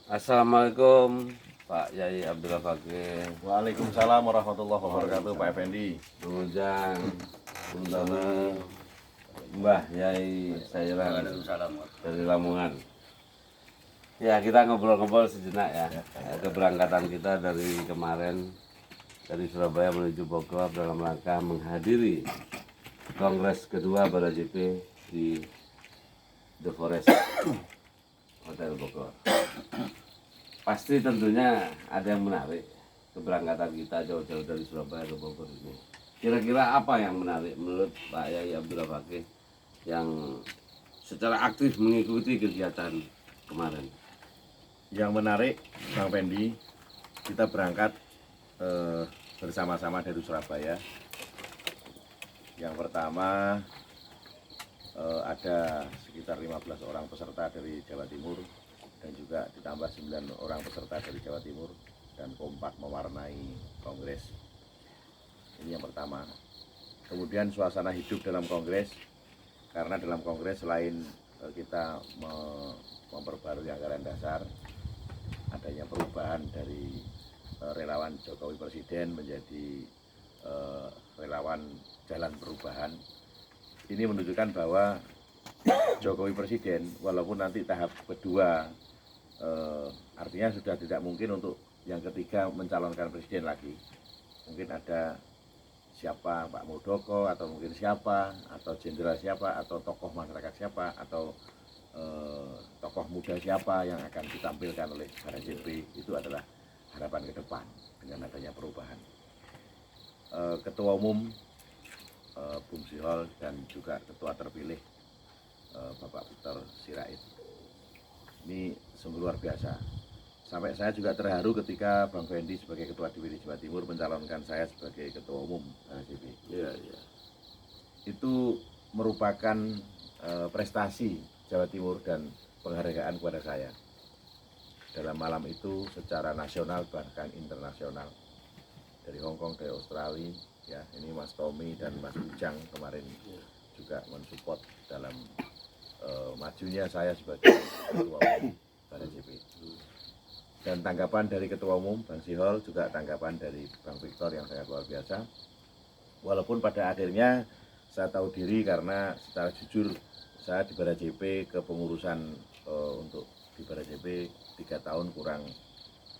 Assalamualaikum Pak Yai Abdullah Fakih. Waalaikumsalam warahmatullahi wabarakatuh, Pak Effendi. Kemudian Mbah Yai Sairan dari Lamongan. Ya, kita ngobrol-ngobrol sejenak ya. Keberangkatan kita dari kemarin dari Surabaya menuju Bogor dalam rangka menghadiri Kongres kedua BaraJP di The Forest Hotel Bogor. Pasti tentunya ada yang menarik keberangkatan kita jauh-jauh dari Surabaya ke Bogor ini. Kira-kira apa yang menarik menurut Pak Yai Abdullah Fakih yang secara aktif mengikuti kegiatan kemarin? Yang menarik, Bang Fendi, kita berangkat bersama-sama dari Surabaya. Yang pertama ada sekitar 15 orang peserta dari Jawa Timur dan juga ditambah 9 orang peserta dari Jawa Timur dan kompak mewarnai kongres. Ini yang pertama. Kemudian suasana hidup dalam kongres, karena dalam kongres selain kita memperbarui anggaran dasar, adanya perubahan dari relawan Jokowi Presiden menjadi relawan Jalan Perubahan. Ini menunjukkan bahwa Jokowi Presiden walaupun nanti tahap kedua artinya sudah tidak mungkin untuk yang ketiga mencalonkan presiden lagi. Mungkin ada siapa, Pak Muldoko atau mungkin siapa, atau jenderal siapa, atau tokoh masyarakat siapa, atau tokoh muda siapa yang akan ditampilkan oleh BaraJP. Itu adalah harapan ke depan dengan adanya perubahan. Ketua Umum Bung Sihol dan juga ketua terpilih Bapak Victor Sirait. Ini sungguh luar biasa. Sampai saya juga terharu ketika Bang Fendi sebagai Ketua DPD Jawa Timur mencalonkan saya sebagai Ketua Umum BaraJP. Iya, iya. Itu merupakan prestasi Jawa Timur dan penghargaan kepada saya. Dalam malam itu secara nasional bahkan internasional, dari Hong Kong, dari Australia, ya ini Mas Tommy dan Mas Ujang kemarin juga mensupport dalam majunya saya sebagai Ketua Umum BaraJP. Dan tanggapan dari Ketua Umum Bang Sihol, juga tanggapan dari Bang Victor yang sangat luar biasa. Walaupun pada akhirnya saya tahu diri karena secara jujur saya di BaraJP kepengurusan untuk di BaraJP 3 tahun kurang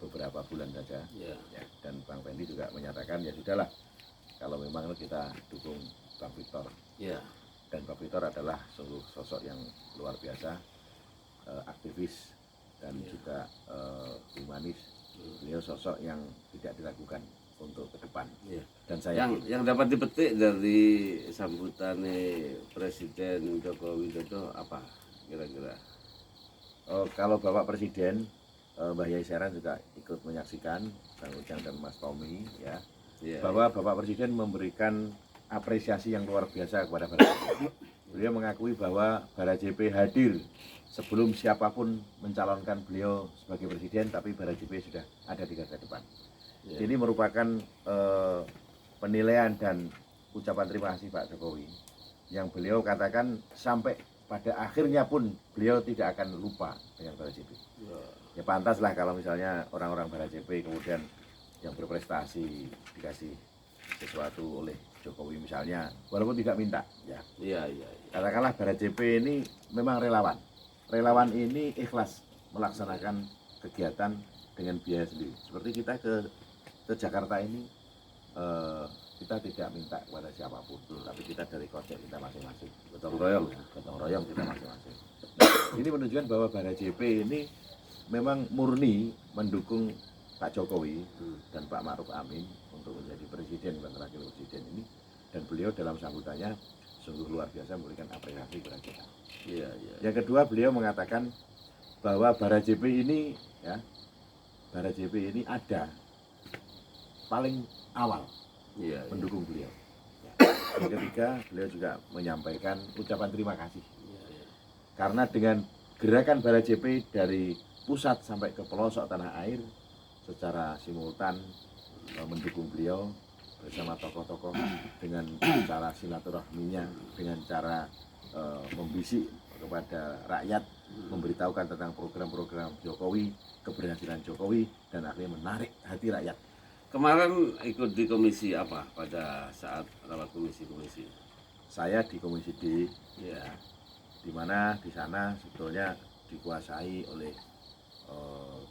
beberapa bulan saja. Ya, dan Bang Fendi juga menyatakan ya sudahlah kalau memang kita dukung Bang Victor. Ya. Dan Bang Victor adalah sungguh sosok yang luar biasa, aktivis dan juga humanis. Beliau sosok yang tidak diragukan untuk ke depan. Ya. Dan saya yang dapat dipetik dari sambutan Presiden Joko Widodo apa kira-kira? Kalau Bapak Presiden Mbah Yai Sairan juga ikut menyaksikan, Bang Ujang dan Mas Tommy ya, bahwa Bapak Presiden memberikan apresiasi yang luar biasa kepada BaraJP. Beliau mengakui bahwa BaraJP hadir sebelum siapapun mencalonkan beliau sebagai presiden, tapi BaraJP sudah ada di garda depan. Ini merupakan penilaian dan ucapan terima kasih Pak Jokowi yang beliau katakan sampai pada akhirnya pun beliau tidak akan lupa dengan BaraJP. Ya pantaslah kalau misalnya orang-orang BaraJP kemudian yang berprestasi dikasih sesuatu oleh Jokowi misalnya, walaupun tidak minta, ya. Iya. Katakanlah BaraJP ini memang relawan. Relawan ini ikhlas melaksanakan kegiatan dengan biaya sendiri. Seperti kita ke Jakarta ini, kita tidak minta kepada siapapun, tapi kita dari kocek kita masing-masing. Gotong royong kita masing-masing. Nah, ini menunjukkan bahwa BaraJP ini memang murni mendukung Pak Jokowi dan Pak Ma'ruf Amin untuk menjadi presiden dan wakil presiden ini, dan beliau dalam sambutannya sungguh luar biasa memberikan apresiasi kepada kita. Iya. Yang kedua, beliau mengatakan bahwa BaraJP ini ya, BaraJP ini ada paling awal mendukung beliau. Yang ketiga, beliau juga menyampaikan ucapan terima kasih. Karena dengan gerakan BaraJP dari pusat sampai ke pelosok tanah air secara simultan mendukung beliau bersama tokoh-tokoh dengan cara silaturahminya, dengan cara membisik kepada rakyat memberitahukan tentang program-program Jokowi, keberhasilan Jokowi, dan akhirnya menarik hati rakyat. Kemarin ikut di komisi apa pada saat rapat komisi-komisi? Saya di Komisi D, Ya, di mana di sana sebetulnya dikuasai oleh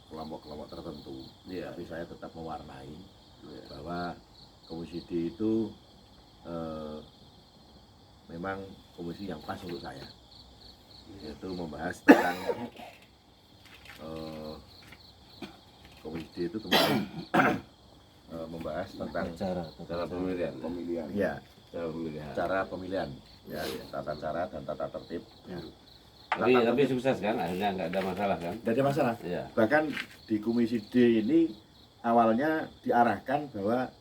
kelompok-kelompok tertentu. ya, Tapi saya tetap mewarnai ya. bahwa Komisi D itu memang komisi yang pas untuk saya, yaitu membahas tentang Komisi D itu kemarin membahas tentang Cara pemilihan. ya Cara pemilihan. cara pemilihan, ya tata cara dan tata tertib. Ya. Tapi sukses kan? Akhirnya nggak ada masalah kan? Tidak ada masalah. Iya. Bahkan di Komisi D ini awalnya diarahkan bahwa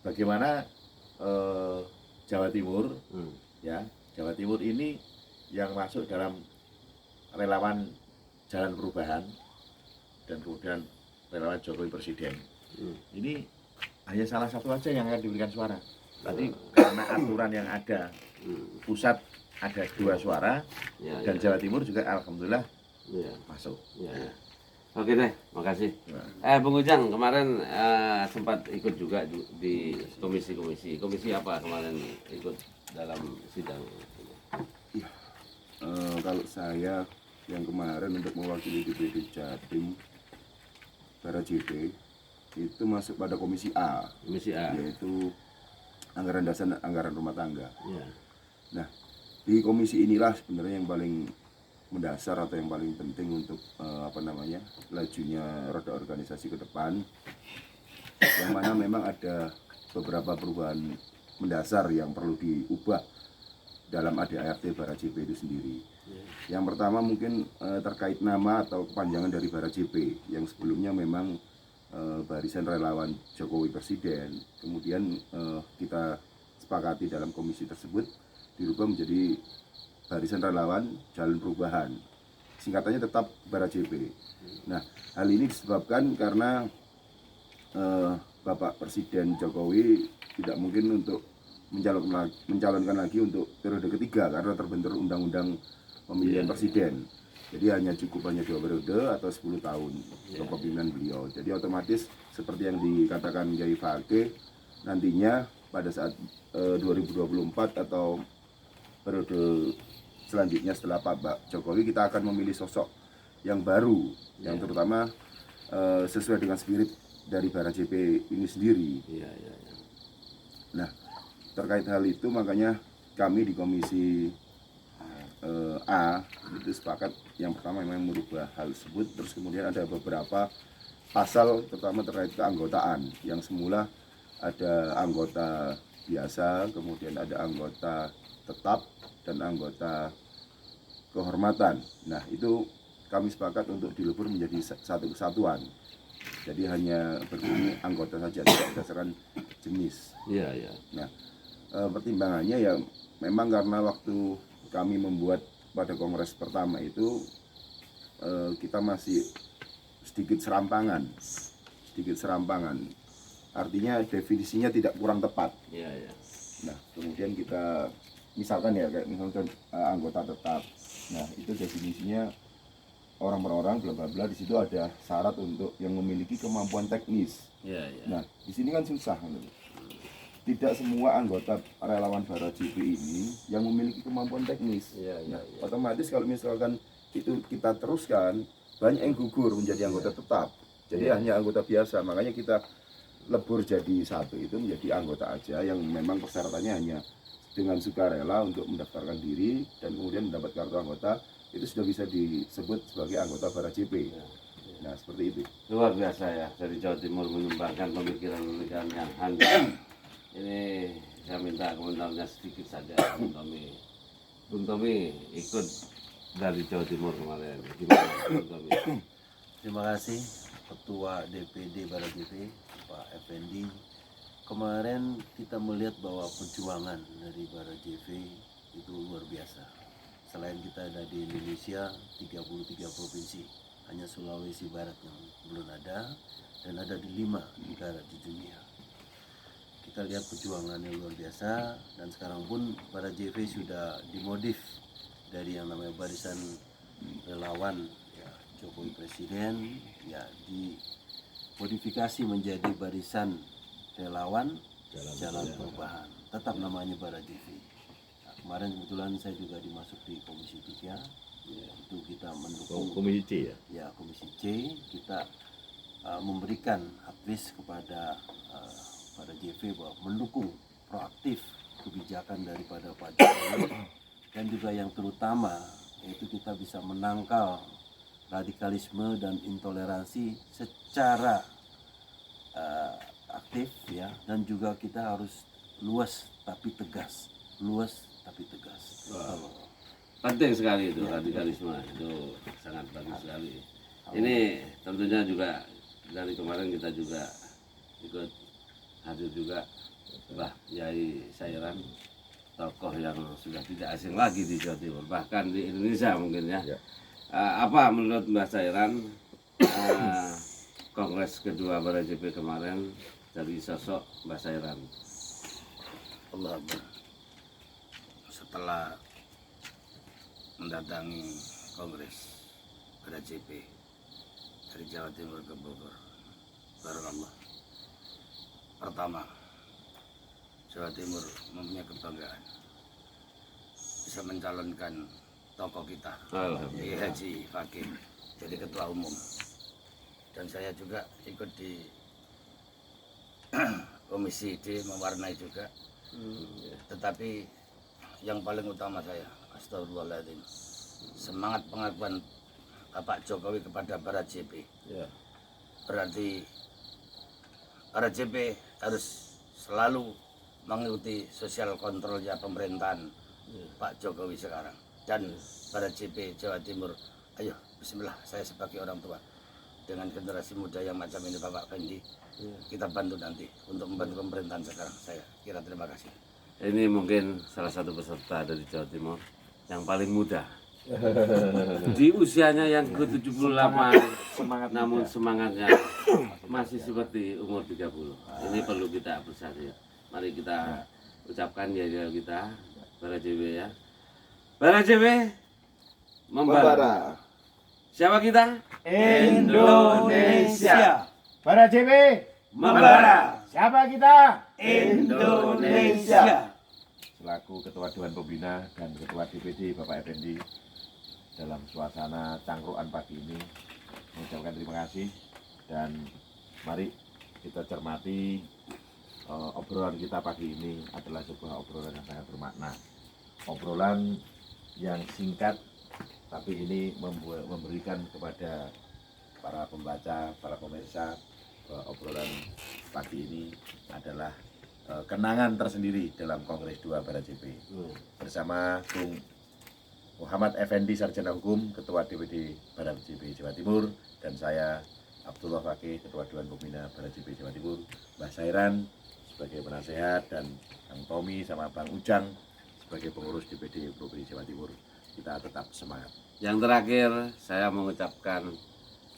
bagaimana Jawa Timur, ya Jawa Timur ini yang masuk dalam relawan Jalan Perubahan dan kemudian relawan Jokowi Presiden. Ini hanya salah satu aja yang akan diberikan suara. Tadi karena aturan yang ada, pusat ada 2 suara, Ya, dan ya. Jawa Timur juga alhamdulillah Ya. masuk. Ya. Oke deh, makasih. Nah, Bung Ujang kemarin sempat ikut juga di komisi-komisi. Komisi apa kemarin ikut dalam sidang? Kalau saya yang kemarin untuk mewakili DPD Jatim Barajp itu masuk pada komisi A, Komisi A. yaitu anggaran dasar dan anggaran rumah tangga. Ya. Nah, di komisi inilah sebenarnya yang paling mendasar atau yang paling penting untuk lajunya roda organisasi ke depan, yang mana memang ada beberapa perubahan mendasar yang perlu diubah dalam ADART Barajp itu sendiri. Yang pertama mungkin terkait nama atau kepanjangan dari Barajp yang sebelumnya memang Barisan Relawan Jokowi Presiden, kemudian kita sepakati dalam komisi tersebut dirubah menjadi Barisan Relawan Jalan Perubahan, singkatannya tetap Barajp. Nah, hal ini disebabkan karena Bapak Presiden Jokowi tidak mungkin untuk mencalonkan lagi untuk periode ketiga karena terbentur undang-undang pemilihan presiden. Jadi hanya 2 periode atau 10 tahun kepemimpinan beliau. Jadi otomatis seperti yang dikatakan Kiai Fakih, nantinya pada saat 2024 atau periode selanjutnya setelah Pak Jokowi, kita akan memilih sosok yang baru, yang terutama sesuai dengan spirit dari Barajp ini sendiri. Iya, iya, iya. Nah, terkait hal itu makanya kami di komisi A itu sepakat yang pertama memang merubah hal tersebut. Terus kemudian ada beberapa pasal terutama terkait keanggotaan yang semula ada anggota biasa, kemudian ada anggota tetap dan anggota kehormatan. Nah, itu kami sepakat untuk dilebur menjadi satu kesatuan. Jadi hanya berbunyi anggota saja, tidak berdasarkan jenis. Iya, iya. Nah, pertimbangannya ya memang karena waktu kami membuat pada kongres pertama itu kita masih sedikit serampangan, artinya definisinya tidak kurang tepat. Iya, iya. Nah, kemudian kita misalkan ya kayak misalkan anggota tetap, nah itu definisinya orang per orang bla bla bla, di situ ada syarat untuk yang memiliki kemampuan teknis. Iya, iya. Nah, di sini kan susah. Tidak semua anggota relawan Barajp ini yang memiliki kemampuan teknis. Iya, iya, Nah, iya. otomatis kalau misalkan itu kita teruskan, banyak yang gugur menjadi anggota tetap. Jadi hanya anggota biasa. Makanya kita lebur jadi satu, itu menjadi anggota aja yang memang persyaratannya hanya dengan sukarela untuk mendaftarkan diri dan kemudian mendapat kartu anggota, itu sudah bisa disebut sebagai anggota Barajp. Nah, seperti itu. Luar biasa ya, dari Jawa Timur menyumbangkan pemikiran yang handal. Ini saya minta komentarnya sedikit saja, Bung Tommy. Bung Tommy ikut dari Jawa Timur kemarin. Gimana, Bung Tommy? Terima kasih Ketua DPD Barajp Pak Effendi. Kemarin kita melihat bahwa perjuangan dari Barajp itu luar biasa. Selain kita ada di Indonesia 33 provinsi, hanya Sulawesi Barat yang belum ada, dan ada di 5 negara di dunia. Kita lihat perjuangannya luar biasa, dan sekarang pun Barajp sudah dimodif dari yang namanya Barisan relawan ya, Jokowi Presiden ya dimodifikasi menjadi barisan relawan Jalan Perubahan, tetap namanya Bara JV. Nah, kemarin kebetulan saya juga dimasuk di Komisi 3, itu kita mendukung Komisi C ya. ya Komisi C, kita memberikan advice kepada pada JV bahwa mendukung proaktif kebijakan daripada Pak Jokowi dan juga yang terutama yaitu kita bisa menangkal radikalisme dan intoleransi secara aktif ya, dan juga kita harus luas tapi tegas. Penting sekali itu radikalisme, itu sangat bagus sekali. Ini tentunya juga dari kemarin kita juga ikut hadir juga Mbah Yai Sairan, tokoh yang sudah tidak asing lagi di Jawa Timur, bahkan di Indonesia mungkin ya. Apa menurut Mbah Sairan Kongres kedua Bara JV kemarin dari sosok Mbah Sairan? Allah Akbar. Setelah mendatangi Kongres Bara JV dari Jawa Timur ke Bogor, Barakallah. Pertama, Jawa Timur mempunyai kebanggaan bisa mencalonkan tokoh kita, Kiai Haji Fakih, jadi ketua umum. Dan saya juga ikut di Komisi D, mewarnai juga. Tetapi yang paling utama saya, astagfirullahaladzim, semangat pengakuan Bapak Jokowi kepada Bara JV. Berarti Bara JV harus selalu mengikuti sosial kontrolnya pemerintahan Pak Jokowi sekarang. Dan Bara JV Jawa Timur, ayo bismillah, saya sebagai orang tua dengan generasi muda yang macam ini Bapak Fendi, kita bantu nanti untuk membantu pemerintahan sekarang. Saya kira terima kasih. Ini mungkin salah satu peserta dari Jawa Timur yang paling muda di usianya yang ke-78, namun semangatnya masih seperti umur 30. Ini perlu kita apresiasi. Mari kita ucapkan ya kita Bara JV ya. Bara JV membara. Siapa kita? Indonesia. Bara JV Membara. Siapa kita? Indonesia. Selaku Ketua Dewan Pembina dan Ketua DPD Bapak Effendi, dalam suasana cangkruan pagi ini mengucapkan terima kasih, dan mari kita cermati obrolan kita pagi ini adalah sebuah obrolan yang sangat bermakna, obrolan yang singkat tapi ini memberikan kepada para pembaca, para pemirsa, obrolan pagi ini adalah kenangan tersendiri dalam Kongres 2 Bara JV. Bersama Bung Muhammad Effendi, Sarjana Hukum, Ketua DPD Bara JV Jawa Timur, dan saya Abdullah Fakih, Ketua Dewan Pembina Bara JV Jawa Timur, Mbah Sairan sebagai penasehat, dan Kang Tommy sama Bang Ujang sebagai pengurus DPD Provinsi Jawa Timur. Kita tetap semangat. Yang terakhir saya mengucapkan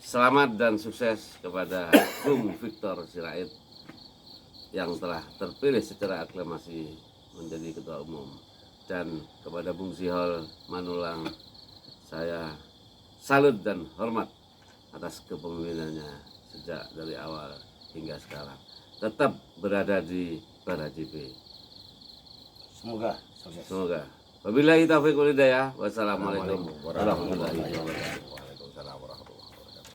selamat dan sukses kepada Bung Victor Sirait yang telah terpilih secara aklamasi menjadi ketua umum, dan kepada Bung Sihol Manulang saya salut dan hormat atas kepemimpinannya sejak dari awal hingga sekarang, tetap berada di Bara JV. Semoga sukses. Semoga. Wabillahi taufiq wal hidayah. Wassalamualaikum warahmatullahi wabarakatuh.